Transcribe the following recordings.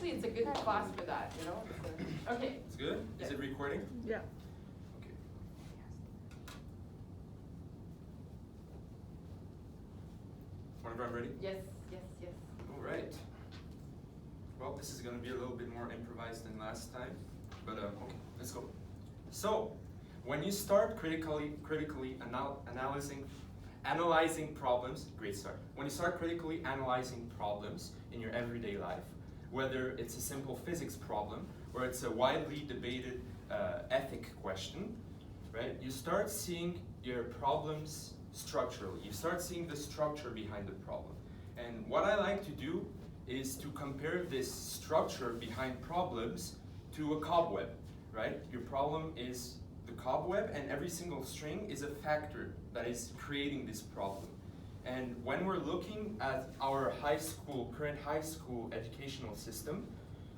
actually, it's a good class for that, you know? Okay. It's good? Is it recording? Yeah. Okay. Everyone ready? Yes, yes, yes. All right. Well, this is going to be a little bit more improvised than last time, but okay, let's go. So, when you start critically analyzing problems, great start. When you start critically analyzing problems in your everyday life, whether it's a simple physics problem or it's a widely debated ethic question, right? You start seeing your problems structurally. You start seeing the structure behind the problem. And what I like to do is to compare this structure behind problems to a cobweb, right? Your problem is the cobweb, and every single string is a factor that is creating this problem. And when we're looking at our current high school educational system,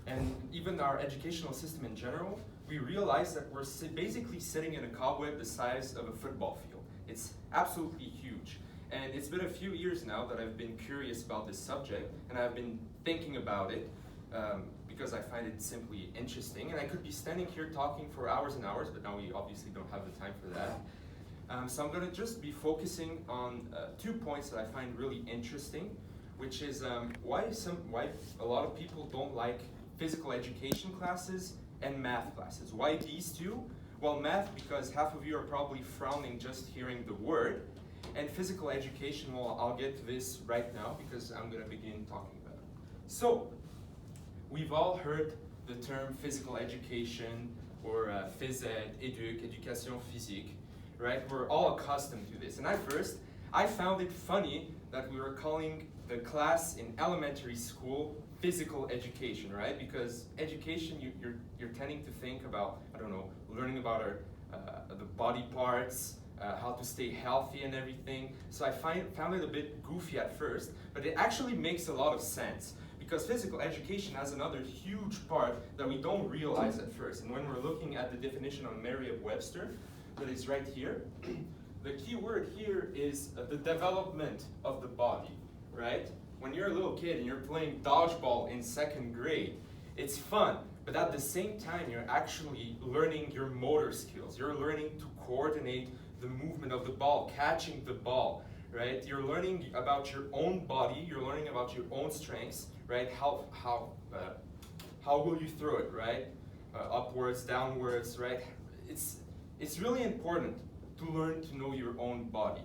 and even our educational system in general, we realize that we're basically sitting in a cobweb the size of a football field. It's absolutely huge. And it's been a few years now that I've been curious about this subject, and I've been thinking about it because I find it simply interesting. And I could be standing here talking for hours and hours, but now we obviously don't have the time for that. So I'm going to just be focusing on 2 points that I find really interesting, which is why a lot of people don't like physical education classes and math classes. Why these two? Well, math, because half of you are probably frowning just hearing the word, and physical education, well, I'll get to this right now because I'm going to begin talking about it. So, we've all heard the term physical education or phys ed, éducation physique, right? We're all accustomed to this. And at first, I found it funny that we were calling the class in elementary school physical education, right? Because education, you're tending to think about, I don't know, learning about the body parts, how to stay healthy and everything. So I found it a bit goofy at first, but it actually makes a lot of sense because physical education has another huge part that we don't realize at first. And when we're looking at the definition on Merriam-Webster, that is right here, the key word here is the development of the body, right? When you're a little kid and you're playing dodgeball in 2nd grade, it's fun, but at the same time, you're actually learning your motor skills. You're learning to coordinate the movement of the ball, catching the ball, right? You're learning about your own body, you're learning about your own strengths, right? How will you throw it, right? Upwards, downwards, right? It's really important to learn to know your own body,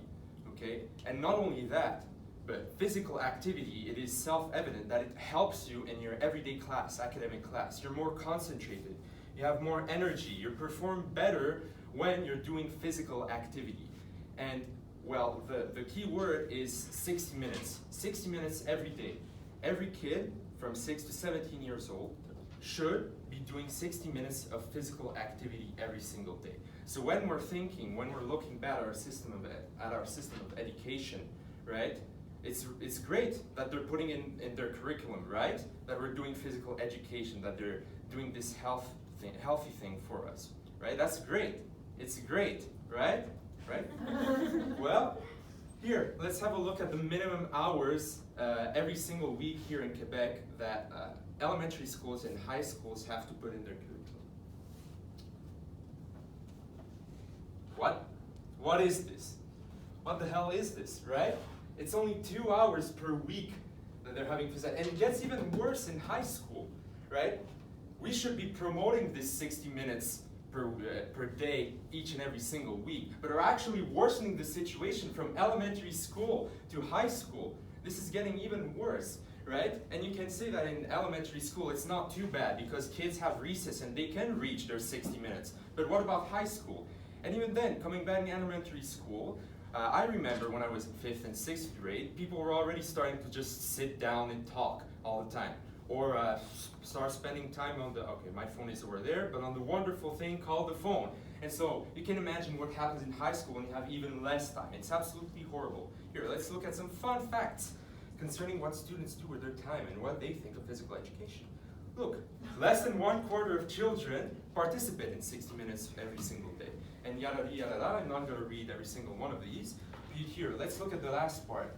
okay? And not only that, but physical activity, it is self-evident that it helps you in your everyday class, academic class. You're more concentrated, you have more energy, you perform better when you're doing physical activity. And well, the key word is 60 minutes. 60 minutes every day. Every kid from 6 to 17 years old should be doing 60 minutes of physical activity every single day. So when we're looking back at our system of education, right? It's great that they're putting in their curriculum, right? That we're doing physical education, that they're doing this healthy thing for us, right? That's great. It's great, right? Right? Well, here, let's have a look at the minimum hours every single week here in Quebec that elementary schools and high schools have to put in their curriculum. What is this? What the hell is this, right? It's only 2 hours per week that they're having phys ed, and it gets even worse in high school, right? We should be promoting this 60 minutes per day each and every single week, but are actually worsening the situation from elementary school to high school. This is getting even worse, right? And you can say that in elementary school it's not too bad because kids have recess and they can reach their 60 minutes. But what about high school? And even then, coming back in elementary school, I remember when I was in 5th and 6th grade, people were already starting to just sit down and talk all the time. Or start spending time on my phone is over there, but on the wonderful thing called the phone. And so you can imagine what happens in high school when you have even less time. It's absolutely horrible. Here, let's look at some fun facts concerning what students do with their time and what they think of physical education. Look, less than 1/4 of children participate in 60 minutes every single day. And yada yada yada, I'm not going to read every single one of these. Here, let's look at the last part.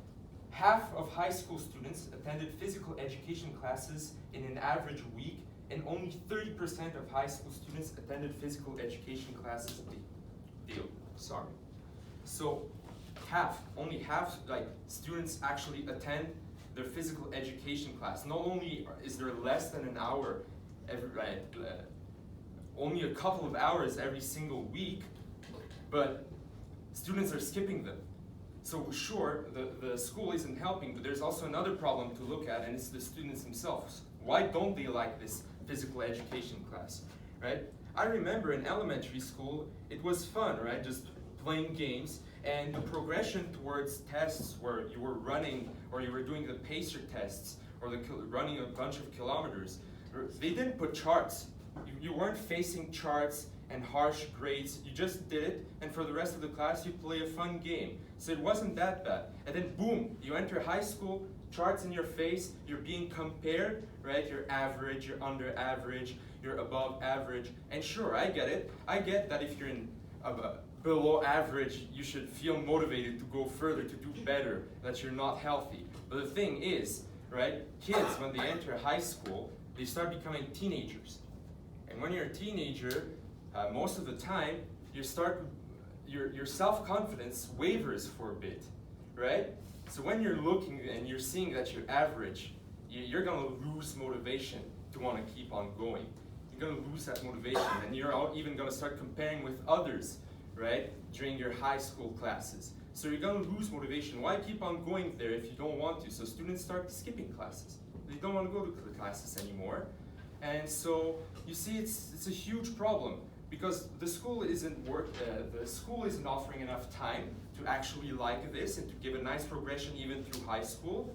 half of high school students attended physical education classes in an average week, and only 30% of high school students attended physical education classes sorry. So only half students actually attend their physical education class. Not only is there less than an hour only a couple of hours every single week, but students are skipping them. So sure, the school isn't helping, but there's also another problem to look at, and it's the students themselves. Why don't they like this physical education class, right? I remember in elementary school, it was fun, right? Just playing games, and the progression towards tests where you were running, or you were doing the pacer tests, or running a bunch of kilometers, they didn't put charts. You weren't facing charts and harsh grades. You just did it, and for the rest of the class, you play a fun game. So it wasn't that bad. And then boom, you enter high school, charts in your face, you're being compared, right? You're average, you're under average, you're above average. And sure, I get it. I get that if you're in below average, you should feel motivated to go further, to do better, that you're not healthy. But the thing is, right, kids, when they enter high school, they start becoming teenagers. And when you're a teenager, most of the time, your self-confidence wavers for a bit, right? So when you're looking and you're seeing that you're average, you're gonna lose motivation to want to keep on going. You're gonna lose that motivation, and you're even gonna start comparing with others, right, during your high school classes. So you're gonna lose motivation. Why keep on going there if you don't want to? So students start skipping classes. They don't want to go to the classes anymore. And so you see, it's a huge problem, because the school isn't offering enough time to actually like this and to give a nice progression even through high school.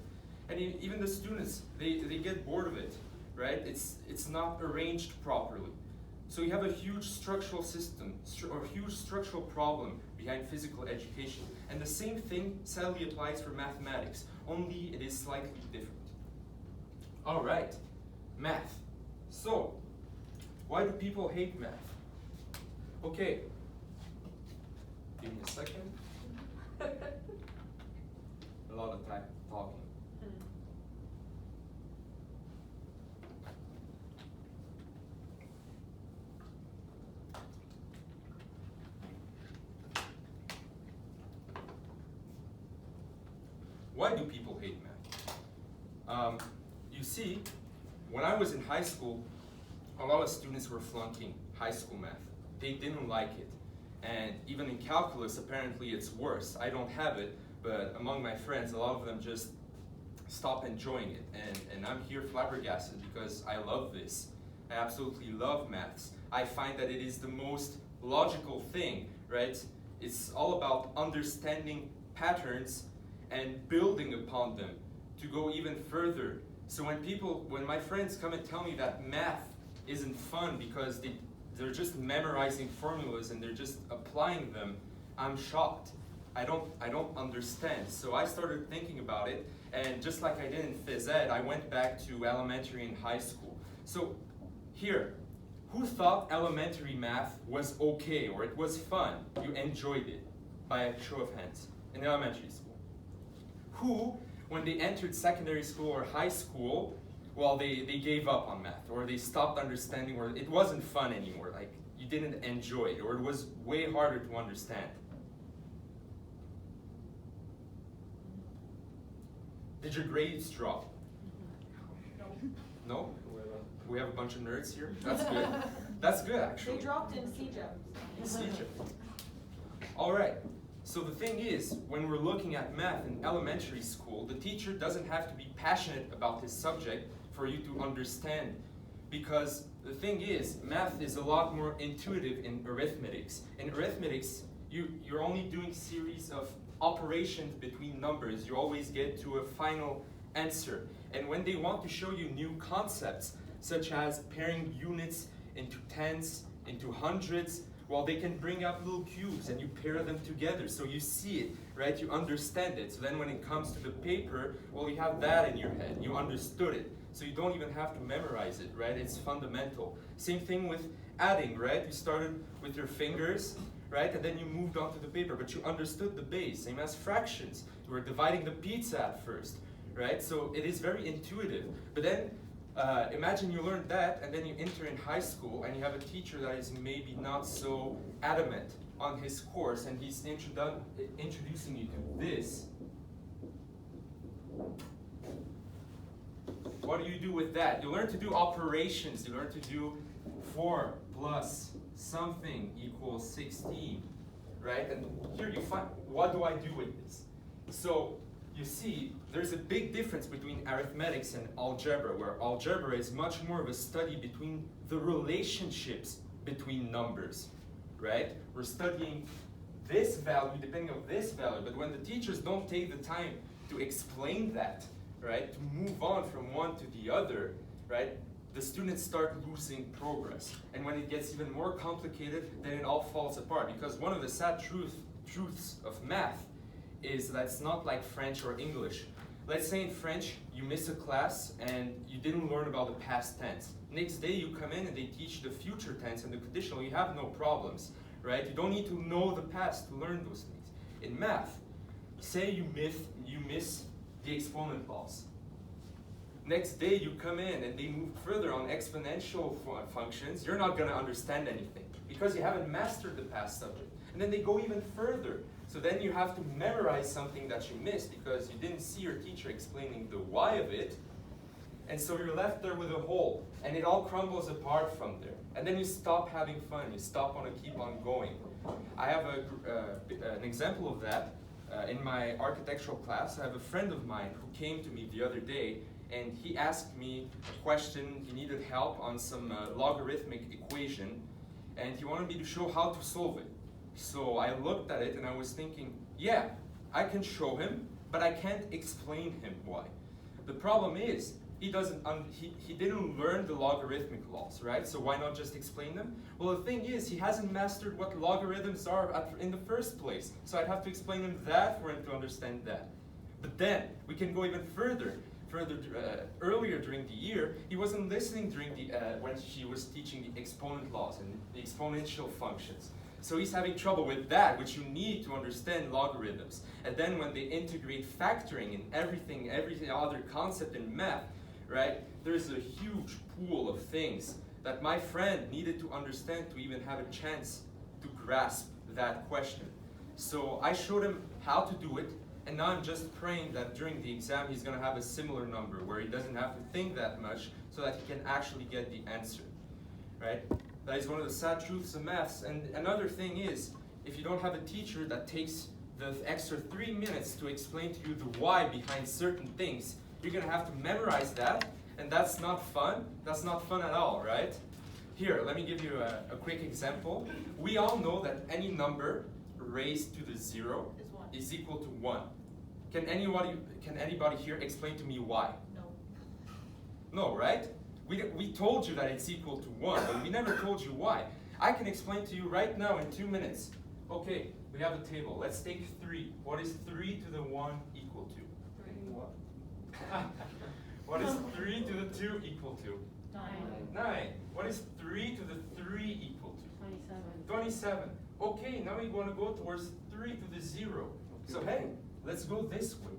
And even the students, they get bored of it, right? It's not arranged properly. So you have a huge structural system, or huge structural problem behind physical education. And the same thing sadly applies for mathematics, only it is slightly different. All right, math. So, why do people hate math? Okay, give me a second. A lot of time talking. Why do people hate math? You see, when I was in high school, a lot of students were flunking high school math. They didn't like it. And even in calculus, apparently it's worse. I don't have it, but among my friends, a lot of them just stop enjoying it. And I'm here flabbergasted because I love this. I absolutely love maths. I find that it is the most logical thing, right? It's all about understanding patterns and building upon them to go even further. So when my friends come and tell me that math isn't fun because they're just memorizing formulas and they're just applying them, I'm shocked. I don't understand. So I started thinking about it, and just like I did in phys ed, I went back to elementary and high school. So here, who thought elementary math was okay or it was fun? You enjoyed it, by a show of hands, in elementary school. Who, when they entered secondary school or high school, well, they gave up on math, or they stopped understanding, or it wasn't fun anymore, like you didn't enjoy it, or it was way harder to understand? Did your grades drop? No? We have a bunch of nerds here? That's good. That's good, actually. They dropped in CJEP. All right. So the thing is, when we're looking at math in elementary school, the teacher doesn't have to be passionate about his subject for you to understand. Because the thing is, math is a lot more intuitive in arithmetics. In arithmetics, you're only doing series of operations between numbers. You always get to a final answer. And when they want to show you new concepts, such as pairing units into tens, into hundreds, well, they can bring up little cubes and you pair them together so you see it, right? You understand it. So then when it comes to the paper, well, you have that in your head. You understood it. So you don't even have to memorize it, right? It's fundamental. Same thing with adding, right? You started with your fingers, right? And then you moved on to the paper, but you understood the base. Same as fractions. You were dividing the pizza at first, right? So it is very intuitive. But then imagine you learned that, and then you enter in high school, and you have a teacher that is maybe not so adamant on his course, and he's introducing you to this. What do you do with that? You learn to do operations. You learn to do 4 plus something equals 16, right? And here you find, what do I do with this? So you see, there's a big difference between arithmetics and algebra, where algebra is much more of a study between the relationships between numbers, right? We're studying this value depending on this value, but when the teachers don't take the time to explain that, right, to move on from one to the other, right, the students start losing progress. And when it gets even more complicated, then it all falls apart. Because one of the sad truths of math is that it's not like French or English. Let's say in French, you miss a class and you didn't learn about the past tense. Next day you come in and they teach the future tense and the conditional. You have no problems, right? You don't need to know the past to learn those things. In math, say you miss the exponent laws. Next day you come in and they move further on exponential functions. You're not going to understand anything because you haven't mastered the past subject. And then they go even further. So then you have to memorize something that you missed because you didn't see your teacher explaining the why of it. And so you're left there with a hole. And it all crumbles apart from there. And then you stop having fun. You stop want to keep on going. I have an example of that. In my architectural class, I have a friend of mine who came to me the other day and he asked me a question. He needed help on some logarithmic equation and he wanted me to show how to solve it. So I looked at it and I was thinking, yeah, I can show him, but I can't explain him why. The problem is, he didn't learn the logarithmic laws, right? So why not just explain them? Well, the thing is, he hasn't mastered what logarithms are in the first place. So I'd have to explain him that for him to understand that. But then, we can go even further. Earlier during the year, he wasn't listening when she was teaching the exponent laws and the exponential functions. So he's having trouble with that, which you need to understand logarithms. And then when they integrate factoring and every other concept in math, right, there's a huge pool of things that my friend needed to understand to even have a chance to grasp that question. So I showed him how to do it, and now I'm just praying that during the exam he's going to have a similar number where he doesn't have to think that much so that he can actually get the answer, right? That is one of the sad truths of maths. And another thing is, if you don't have a teacher that takes the extra 3 minutes to explain to you the why behind certain things, you're going to have to memorize that, and that's not fun. That's not fun at all, right? Here, let me give you a quick example. We all know that any number raised to the 0 is equal to 1. Can anybody here explain to me why? No. No, right? We told you that it's equal to 1, but we never told you why. I can explain to you right now in 2 minutes. Okay, we have a table. Let's take 3. What is 3 to the 1 equal to? 3. What is 3 to the 2 equal to? 9. 9. What is 3 to the 3 equal to? 27. 27. Okay, now we want to go towards 3 to the 0. So hey, let's go this way.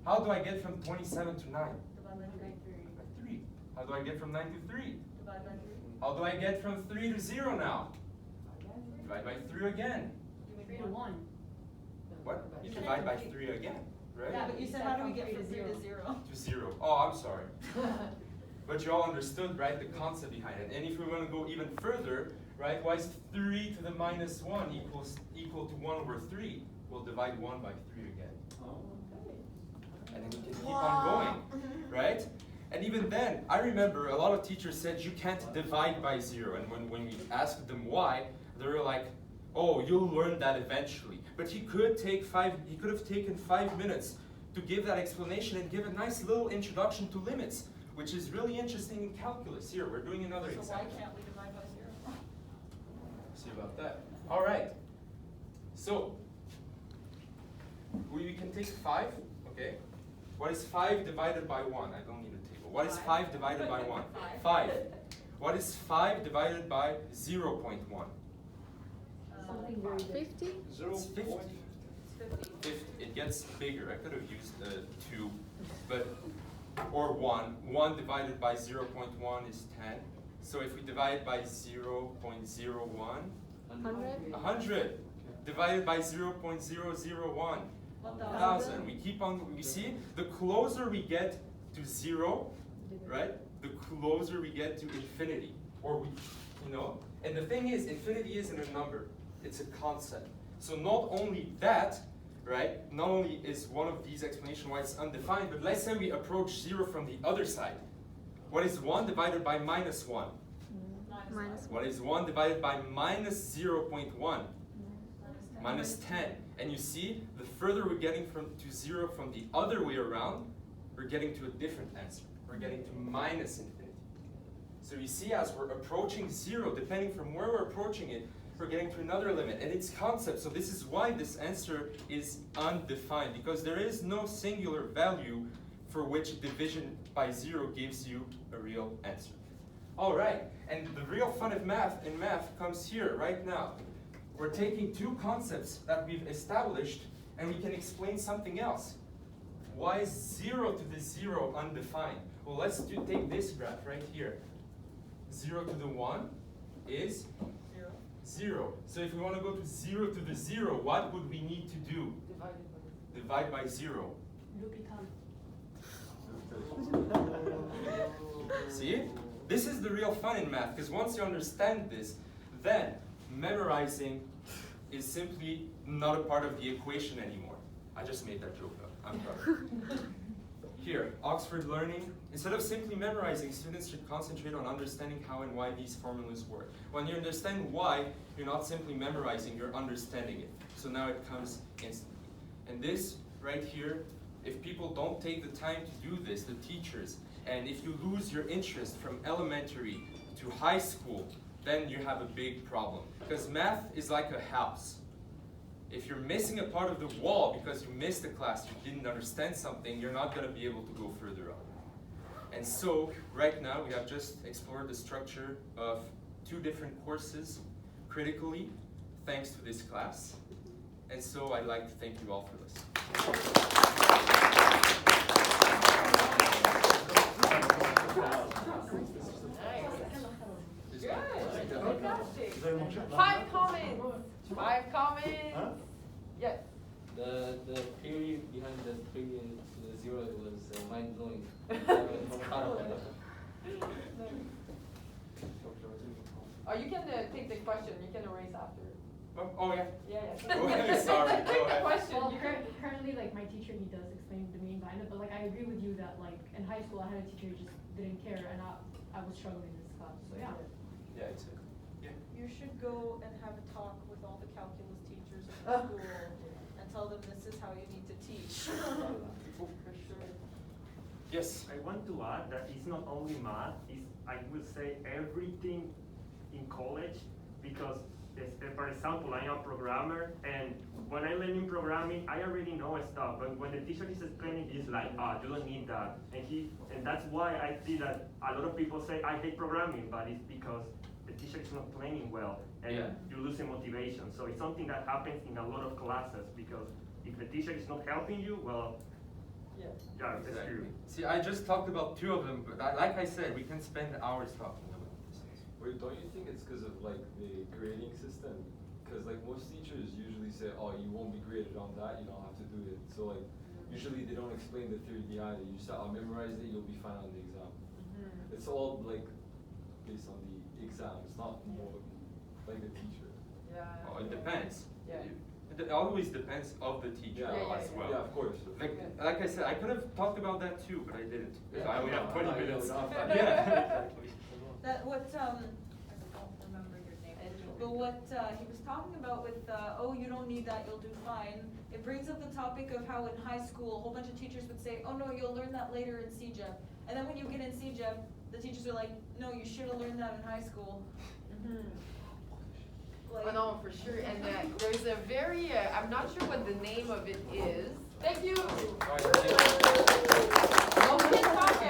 How do I get from 27 to 9? Divide by 3. By 3. How do I get from 9 to 3? Divide by 3. How do I get from 3 to 0 now? Divide by 3 again. 3 to 1. What? You divide by 3 again, right? Yeah, but you said how do we get from 3 to 0? To 0. Oh, I'm sorry. But you all understood, right, the concept behind it. And if we want to go even further, right, why is 3 to the minus 1 equal to 1 over 3? We'll divide 1 by 3 again. And then we can keep on going, right? And even then, I remember a lot of teachers said you can't divide by 0. And when we asked them why, they were like, oh, you'll learn that eventually. But he could have taken 5 minutes to give that explanation and give a nice little introduction to limits, which is really interesting in calculus. Here, we're doing another So example. why can't we divide by 0? See about that. All right. So, we can take 5, okay? What is 5 divided by 1? I don't need a table. What is 5 divided by 1? 5. What is 5 divided by 0.1? Something very big. 50? It's 50. 50. It gets bigger. I could have used 2, but or 1. 1 divided by 0.1 is 10. So if we divide by 0.01, 100? 100 divided by 0.001, 1,000. We keep on. We see the closer we get to 0, right? The closer we get to infinity, or we, And the thing is, infinity isn't a number; it's a concept. So not only that, right? Not only is one of these explanations why it's undefined, but let's say we approach 0 from the other side. What is 1 divided by minus 1? Minus What is 1 divided by minus 0.1? Minus 10. And you see, the further we're getting to 0 from the other way around, we're getting to a different answer. We're getting to minus infinity. So you see, as we're approaching 0, depending from where we're approaching it, we're getting to another limit. And it's concept. So this is why this answer is undefined, because there is no singular value for which division by 0 gives you a real answer. All right, and the real fun of math comes here right now. We're taking two concepts that we've established and we can explain something else. Why is 0 to the 0 undefined? Well, let's take this graph right here. 0 to the 1 is 0. So if we want to go to 0 to the 0, what would we need to do? Divide by 0. See? This is the real fun in math, because once you understand this, then memorizing is simply not a part of the equation anymore. I just made that joke up. I'm sorry. Here, Oxford Learning. Instead of simply memorizing, students should concentrate on understanding how and why these formulas work. When you understand why, you're not simply memorizing, you're understanding it. So now it comes instantly. And this right here, if people don't take the time to do this, the teachers, and if you lose your interest from elementary to high school, then you have a big problem. Because math is like a house. If you're missing a part of the wall because you missed a class, you didn't understand something, you're not going to be able to go further up. And so, right now, we have just explored the structure of two different courses critically, thanks to this class. And so, I'd like to thank you all for listening. Good. Fantastic. 5 comments. 5 comments. Yes. The theory behind the 3 to the 0 was mind blowing. Oh, you can take the question. You can erase after. Oh yeah. Yeah. Go ahead, sorry, Take go the ahead. question. Well, You can. currently, like, my teacher, he does explain the meaning behind it, but, like, I agree with you that, like, in high school, I had a teacher who just didn't care, and I was struggling in this class, so yeah. Yeah, it's You should go and have a talk with all the calculus teachers in the school and tell them this is how you need to teach. For sure. Yes. I want to add that it's not only math, it's, I would say, everything in college, because, for example, I'm a programmer, and when I learn in programming, I already know stuff, but when the teacher is explaining, it's like, you don't need that. And that's why I see that a lot of people say, I hate programming, but it's because the teacher is not explaining well, and you're losing motivation. So it's something that happens in a lot of classes, because if the teacher is not helping you, well, Yeah. yeah, that's true. See, I just talked about 2 of them, but like I said, we can spend hours talking about this. Wait, don't you think it's because of like the grading system? Because like most teachers usually say, oh, you won't be graded on that, you don't have to do it. So like, usually they don't explain the theory behind it. You just say, I'll memorize it, you'll be fine on the exam. It's all like based on the exam. It's not more like the teacher. Yeah. Oh, it depends. Yeah. It always depends of the teacher as well. Yeah, of course. Like I said, I could have talked about that too, but I didn't. Because I only have 20 no, minutes. no, Yeah, exactly. That what I don't remember your name, but what he was talking about with you don't need that, you'll do fine. It brings up the topic of how in high school a whole bunch of teachers would say, oh no, you'll learn that later in CJEP, and then when you get in CJEP, the teachers are like, no, you should have learned that in high school. Oh no, for sure. And there's a very, I'm not sure what the name of it is. Thank you. All right, thank you. Well, we can talk